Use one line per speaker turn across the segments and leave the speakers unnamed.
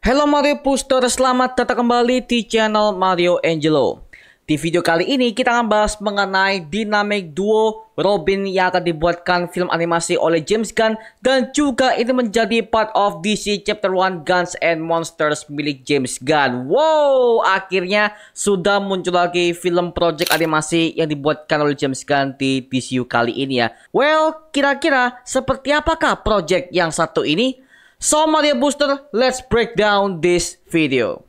Halo Mario Booster, selamat datang kembali di channel Mario Angelo. Di video kali ini kita akan bahas mengenai dynamic duo Robin yang akan dibuatkan film animasi oleh James Gunn, dan juga ini menjadi part of DC Chapter 1 Guns and Monsters milik James Gunn. Wow, akhirnya sudah muncul lagi film project animasi yang dibuatkan oleh James Gunn di DCU kali ini ya. Well, kira-kira seperti apakah project yang satu ini? So Mario Booster, let's break down this video.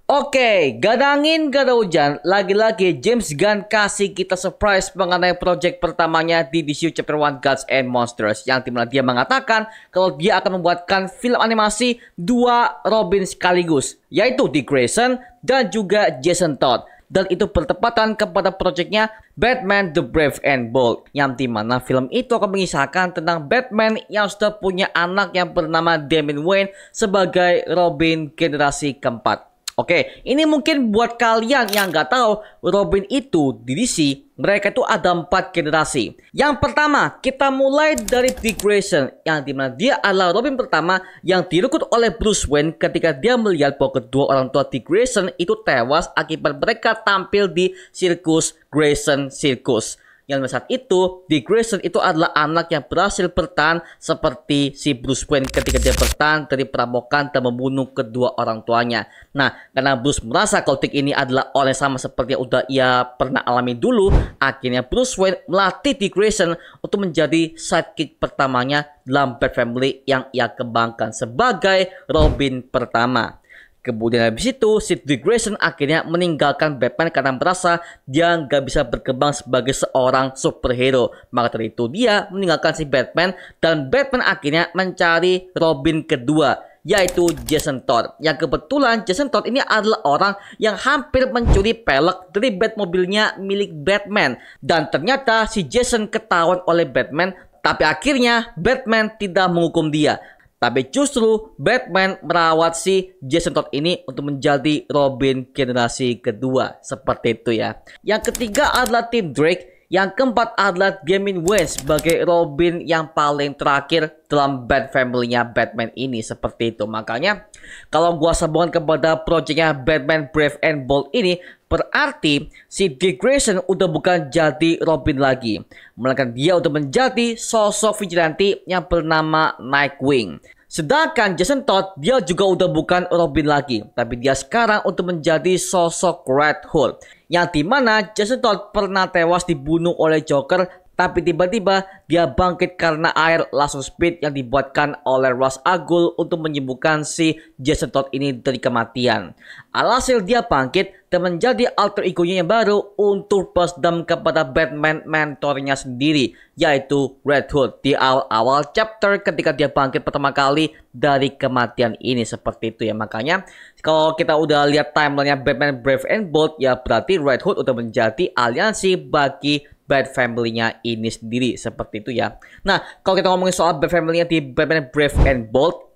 Oke, gak ada angin, gak ada hujan. Lagi-lagi James Gunn kasih kita surprise mengenai project pertamanya di DCU Chapter 1 Gods and Monsters, yang dimana dia mengatakan kalau dia akan membuatkan film animasi dua Robin sekaligus, yaitu Dick Grayson dan juga Jason Todd. Dan itu bertepatan kepada projectnya Batman The Brave and Bold, yang dimana film itu akan mengisahkan tentang Batman yang sudah punya anak yang bernama Damian Wayne sebagai Robin generasi keempat. Oke, ini mungkin buat kalian yang nggak tahu, Robin itu di DC, mereka itu ada 4 generasi. Yang pertama, kita mulai dari Dick Grayson, yang dimana dia adalah Robin pertama yang direkrut oleh Bruce Wayne ketika dia melihat bahwa kedua orang tua Dick Grayson itu tewas akibat mereka tampil di sirkus Grayson Circus. Yang saat itu, Dick Grayson itu adalah anak yang berhasil bertahan seperti si Bruce Wayne ketika dia bertahan dari perampokan dan membunuh kedua orang tuanya. Nah, karena Bruce merasa kalau Dick ini adalah orang yang sama seperti yang udah ia pernah alami dulu, akhirnya Bruce Wayne melatih Dick Grayson untuk menjadi sidekick pertamanya dalam Bat Family yang ia kembangkan sebagai Robin pertama. Kemudian habis itu, si Dick Grayson akhirnya meninggalkan Batman karena merasa dia nggak bisa berkembang sebagai seorang superhero. Maka dari itu dia meninggalkan si Batman, dan Batman akhirnya mencari Robin kedua, yaitu Jason Todd. Yang kebetulan Jason Todd ini adalah orang yang hampir mencuri pelek dari Batmobilnya milik Batman. Dan ternyata si Jason ketahuan oleh Batman, tapi akhirnya Batman tidak menghukum dia. Tapi justru Batman merawat si Jason Todd ini untuk menjadi Robin generasi kedua. Seperti itu ya. Yang ketiga adalah Tim Drake. Yang keempat adalah Damian Wayne sebagai Robin yang paling terakhir dalam Bat Family-nya Batman ini. Seperti itu. Makanya kalau gua sambungkan kepada projectnya Batman Brave and Bold ini, berarti si Dick Grayson udah bukan jadi Robin lagi, melainkan dia udah menjadi sosok vigilante yang bernama Nightwing. Sedangkan Jason Todd, dia juga udah bukan Robin lagi, tapi dia sekarang untuk menjadi sosok Red Hood, yang dimana Jason Todd pernah tewas dibunuh oleh Joker, tapi tiba-tiba dia bangkit karena air lasso speed yang dibuatkan oleh Ra's al Ghul untuk menyembuhkan si Jason Todd ini dari kematian. Alhasil dia bangkit dan menjadi alter ego-nya yang baru untuk balas dendam kepada Batman mentornya sendiri, yaitu Red Hood di awal-awal chapter ketika dia bangkit pertama kali dari kematian ini. Seperti itu ya. Makanya kalau kita udah lihat timeline-nya Batman Brave and Bold, ya berarti Red Hood udah menjadi aliansi bagi Bat Family-nya ini sendiri. Seperti itu ya. Nah, kalau kita ngomongin soal Bat Family-nya di Batman Brave and Bold,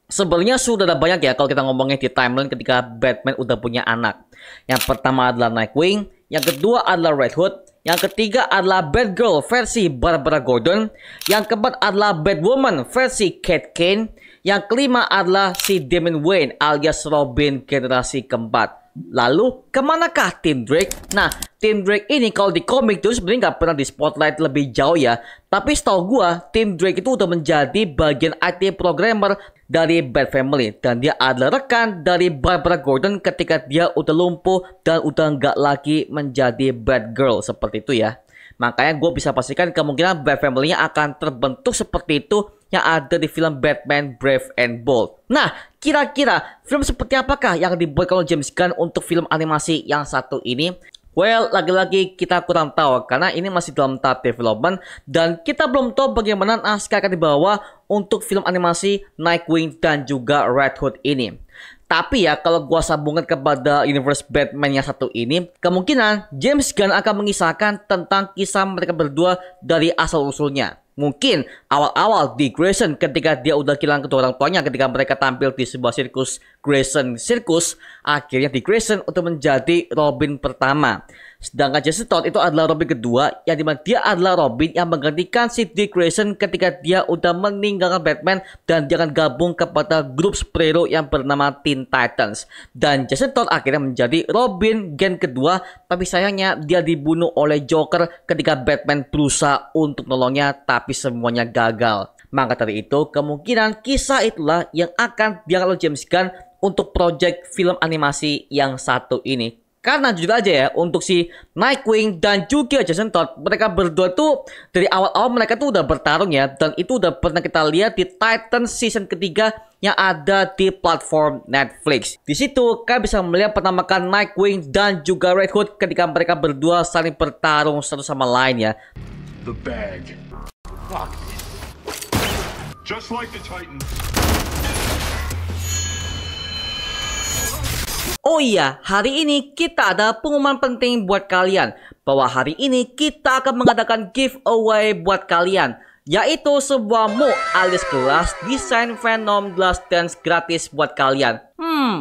sebenarnya sudah ada banyak ya kalau kita ngomongin di timeline ketika Batman udah punya anak. Yang pertama adalah Nightwing, yang kedua adalah Red Hood, yang ketiga adalah Batgirl versi Barbara Gordon, yang keempat adalah Batwoman versi Kate Kane, yang kelima adalah si Damian Wayne alias Robin generasi keempat. Lalu kemanakah Tim Drake? Nah, Tim Drake ini kalau di komik itu sebenarnya nggak pernah di spotlight lebih jauh ya. Tapi setahu gua, Tim Drake itu udah menjadi bagian IT programmer dari Bat Family, dan dia adalah rekan dari Barbara Gordon ketika dia udah lumpuh dan udah nggak lagi menjadi Batgirl. Seperti itu ya. Makanya gue bisa pastikan kemungkinan Bat Family-nya akan terbentuk seperti itu yang ada di film Batman Brave and Bold. Nah, kira-kira film seperti apakah yang dibuat oleh James Gunn untuk film animasi yang satu ini? Well, lagi-lagi kita kurang tahu karena ini masih dalam tahap development, dan kita belum tahu bagaimana naskah akan dibawa untuk film animasi Nightwing dan juga Red Hood ini. Tapi ya, kalau gua sambungkan kepada universe Batman yang satu ini, kemungkinan James Gunn akan mengisahkan tentang kisah mereka berdua dari asal-usulnya. Mungkin awal-awal di Grayson ketika dia udah kehilangan kedua orang tuanya ketika mereka tampil di sebuah sirkus Grayson Circus, akhirnya di Grayson untuk menjadi Robin pertama. Sedangkan Jason Todd itu adalah Robin kedua, yang dimana dia adalah Robin yang menggantikan si Dick Grayson ketika dia udah meninggalkan Batman dan dia akan gabung kepada grup superhero yang bernama Teen Titans. Dan Jason Todd akhirnya menjadi Robin gen kedua, tapi sayangnya dia dibunuh oleh Joker ketika Batman berusaha untuk menolongnya, tapi semuanya gagal. Maka dari itu, kemungkinan kisah itulah yang akan diangkat oleh James Gunn untuk proyek film animasi yang satu ini. Karena jujur aja ya, untuk si Nightwing dan juga Jason Todd, mereka berdua tuh dari awal-awal mereka tuh udah bertarung ya. Dan itu udah pernah kita lihat di Titans season ketiga yang ada di platform Netflix. Di situ kalian bisa melihat pertama kali Nightwing dan juga Red Hood ketika mereka berdua saling bertarung satu sama lain ya.
The bag. Fuck. Just like the Titans.
Oh iya, hari ini kita ada pengumuman penting buat kalian. Bahwa hari ini kita akan mengadakan giveaway buat kalian. Yaitu sebuah mug alias gelas desain Venom The Last Dance gratis buat kalian.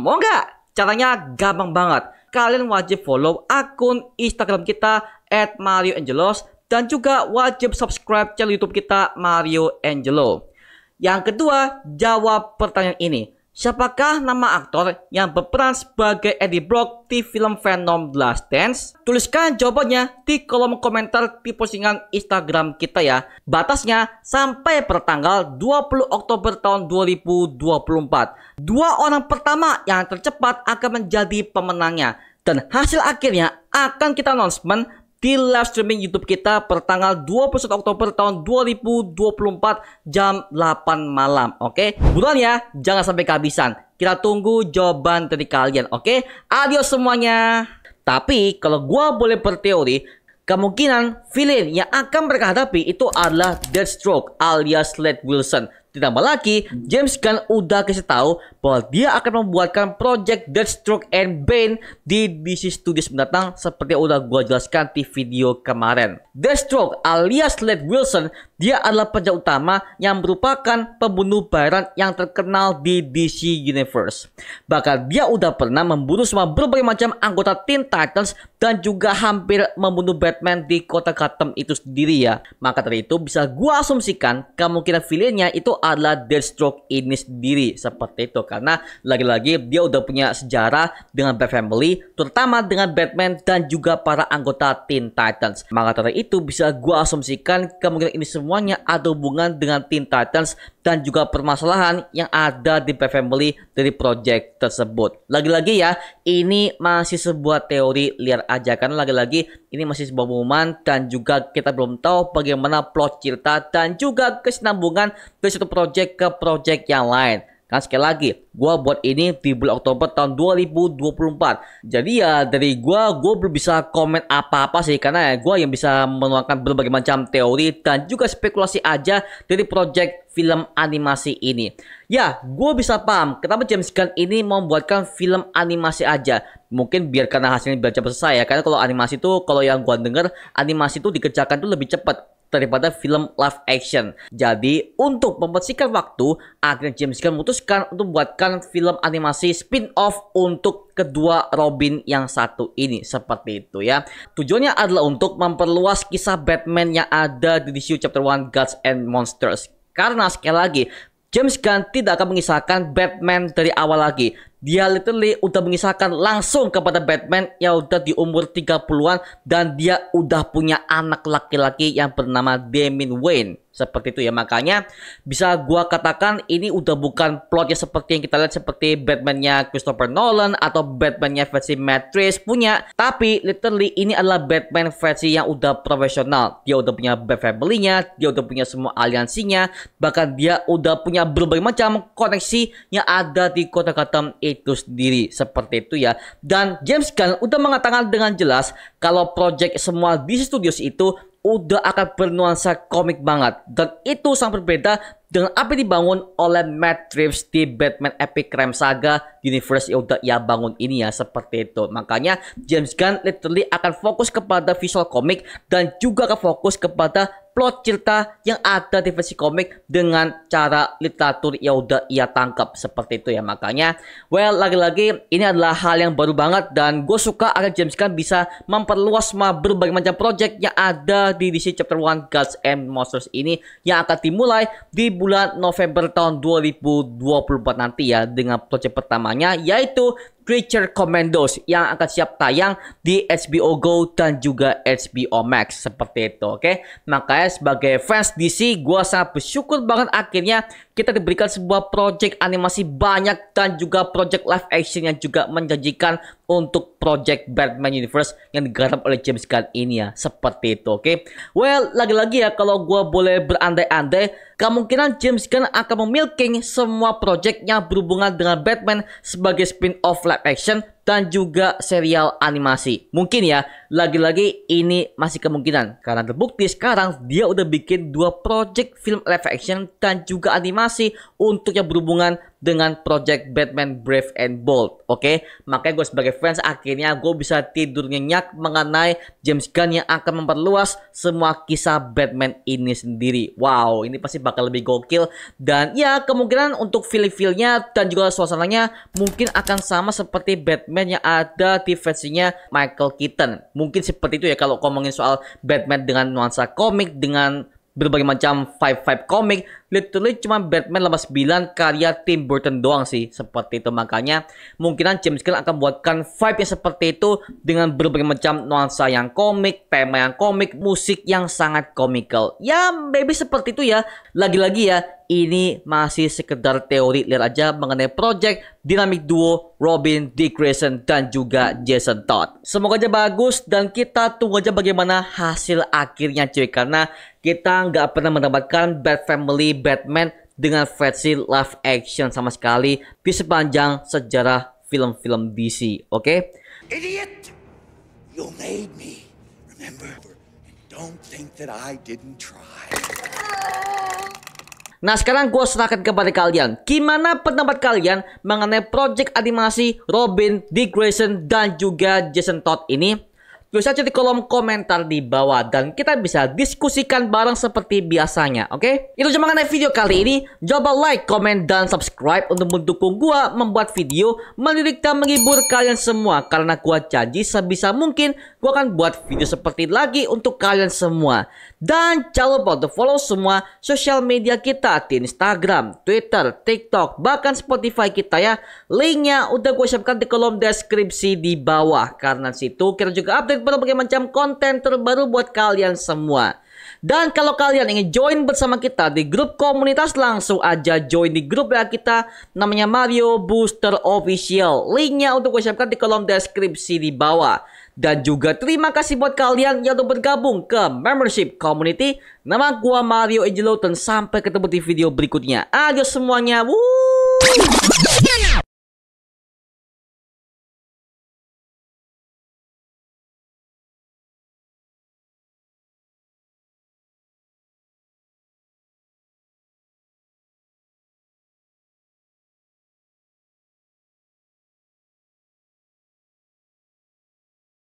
Mau nggak? Caranya gampang banget. Kalian wajib follow akun Instagram kita @MarioAngelos. Dan juga wajib subscribe channel YouTube kita Mario Angelo. Yang kedua, jawab pertanyaan ini. Siapakah nama aktor yang berperan sebagai Eddie Brock di film Venom The Last Dance? Tuliskan jawabannya di kolom komentar di postingan Instagram kita ya. Batasnya sampai pertanggal 20 Oktober tahun 2024. Dua orang pertama yang tercepat akan menjadi pemenangnya. Dan hasil akhirnya akan kita announcement di live streaming YouTube kita pertanggal 21 Oktober tahun 2024 jam 8 malam. Oke, buruan ya, jangan sampai kehabisan. Kita tunggu jawaban dari kalian. Oke, adios semuanya. Tapi kalau gua boleh berteori, kemungkinan villain yang akan mereka hadapi itu adalah Deathstroke alias Slade Wilson. Ditambah lagi, James Gunn udah kasih tahu bahwa dia akan membuatkan project Deathstroke and Bane di DC Studios mendatang seperti yang udah gue jelaskan di video kemarin. Deathstroke alias Slade Wilson, dia adalah penjahat utama yang merupakan pembunuh bayaran yang terkenal di DC Universe. Bahkan dia udah pernah membunuh semua berbagai macam anggota Teen Titans dan juga hampir membunuh Batman di kota Gotham itu sendiri ya. Maka dari itu bisa gue asumsikan kemungkinan villainnya itu adalah Deathstroke ini sendiri seperti itu, karena lagi-lagi dia udah punya sejarah dengan Bat Family, terutama dengan Batman dan juga para anggota Teen Titans. Maka dari itu bisa gua asumsikan kemungkinan ini semuanya ada hubungan dengan Teen Titans dan juga permasalahan yang ada di Bat Family dari project tersebut. Lagi-lagi ya, ini masih sebuah teori liar aja, karena lagi-lagi ini masih sebuah pengumuman dan juga kita belum tahu bagaimana plot cerita dan juga kesinambungan dari satu project ke project yang lain. Kan sekali lagi, gua buat ini di bulan Oktober tahun 2024. Jadi ya dari gua belum bisa komen apa-apa sih, karena ya gua yang bisa menuangkan berbagai macam teori dan juga spekulasi aja dari project film animasi ini. Ya, gua bisa paham kenapa James Gunn ini membuatkan film animasi aja. Mungkin biar karena hasilnya biar cepat selesai ya. Karena kalau animasi tuh, kalau yang gua denger, animasi tuh dikerjakan tuh lebih cepat daripada film live action. Jadi untuk mempersingkat waktu, akhirnya James Gunn memutuskan untuk membuatkan film animasi spin-off untuk kedua Robin yang satu ini, seperti itu ya. Tujuannya adalah untuk memperluas kisah Batman yang ada di DC Chapter 1 Gods and Monsters. Karena sekali lagi, James Gunn tidak akan mengisahkan Batman dari awal lagi. Dia literally udah mengisahkan langsung kepada Batman yang udah di umur 30-an dan dia udah punya anak laki-laki yang bernama Damian Wayne. Seperti itu ya, makanya bisa gua katakan ini udah bukan plotnya seperti yang kita lihat seperti Batman-nya Christopher Nolan atau Batman-nya versi Matt Reeves punya, tapi literally ini adalah Batman versi yang udah profesional. Dia udah punya Bat Family-nya, dia udah punya semua aliansinya, bahkan dia udah punya berbagai macam koneksi yang ada di kota Gotham itu sendiri, seperti itu ya. Dan James Gunn udah mengatakan dengan jelas kalau project semua DC Studios itu udah akan bernuansa komik banget, dan itu sangat berbeda dengan apa yang dibangun oleh Matt Reeves di Batman Epic Crime Saga Universe yang udah ia bangun ini ya, seperti itu. Makanya James Gunn literally akan fokus kepada visual komik dan juga akan fokus kepada plot cerita yang ada di versi komik dengan cara literatur yang udah ia tangkap seperti itu ya. Makanya, well, lagi-lagi ini adalah hal yang baru banget dan gue suka agar James Gunn bisa memperluas berbagai macam project yang ada di DC Chapter 1 Gods and Monsters ini yang akan dimulai di bulan November tahun 2024 nanti ya, dengan project pertamanya yaitu Creature Commandos yang akan siap tayang di HBO Go dan juga HBO Max seperti itu, oke? Makanya sebagai fans DC, gue sangat bersyukur banget akhirnya kita diberikan sebuah project animasi banyak dan juga project live action yang juga menjanjikan untuk project Batman Universe yang digarap oleh James Gunn ini ya, seperti itu, oke? Well, lagi-lagi ya, kalau gue boleh berandai-andai, kemungkinan James Gunn akan memilking semua project yang berhubungan dengan Batman sebagai spin-off live action dan juga serial animasi. Mungkin ya, lagi-lagi ini masih kemungkinan karena terbukti sekarang dia udah bikin 2 project film live action dan juga animasi untuk yang berhubungan dengan project Batman Brave and Bold. Oke, makanya gue sebagai fans akhirnya gue bisa tidur nyenyak mengenai James Gunn yang akan memperluas semua kisah Batman ini sendiri. Wow, ini pasti bakal lebih gokil dan ya kemungkinan untuk feel-feelnya dan juga suasananya mungkin akan sama seperti Batman yang ada di versinya Michael Keaton. Mungkin seperti itu ya kalau ngomongin soal Batman dengan nuansa komik, dengan berbagai macam vibe komik. Literally cuma Batman 89 karya Tim Burton doang sih, seperti itu. Makanya mungkinan James Gunn akan buatkan vibe yang seperti itu dengan berbagai macam nuansa yang komik, tema yang komik, musik yang sangat komikal. Ya maybe seperti itu ya. Lagi-lagi ya, ini masih sekedar teori lihat aja mengenai project dinamik duo Robin, Dick Grayson dan juga Jason Todd. Semoga aja bagus dan kita tunggu aja bagaimana hasil akhirnya cuy, karena kita nggak pernah mendapatkan Bat Family Batman dengan versi live action sama sekali di sepanjang sejarah film-film DC, oke?
Idiot! You made me, remember? And don't think that I didn't try.
Nah sekarang gue serahkan kepada kalian. Gimana pendapat kalian mengenai project animasi Robin, Dick Grayson dan juga Jason Todd ini? Tulis aja di kolom komentar di bawah dan kita bisa diskusikan bareng seperti biasanya, oke? Itu cuma mengenai video kali ini. Coba like, comment, dan subscribe untuk mendukung gua membuat video mendidik dan menghibur kalian semua. Karena gua janji sebisa mungkin gua akan buat video seperti ini lagi untuk kalian semua. Dan jangan lupa untuk follow semua sosial media kita di Instagram, Twitter, TikTok, bahkan Spotify kita ya. Linknya udah gue siapkan di kolom deskripsi di bawah. Karena situ kita juga update berbagai macam konten terbaru buat kalian semua. Dan kalau kalian ingin join bersama kita di grup komunitas, langsung aja join di grup ya kita, namanya Mario Booster Official. Linknya untuk gue siapkan di kolom deskripsi di bawah. Dan juga terima kasih buat kalian yang udah bergabung ke membership community. Nama gua Mario Angelo dan sampai ketemu di video berikutnya. Adios semuanya. Woo!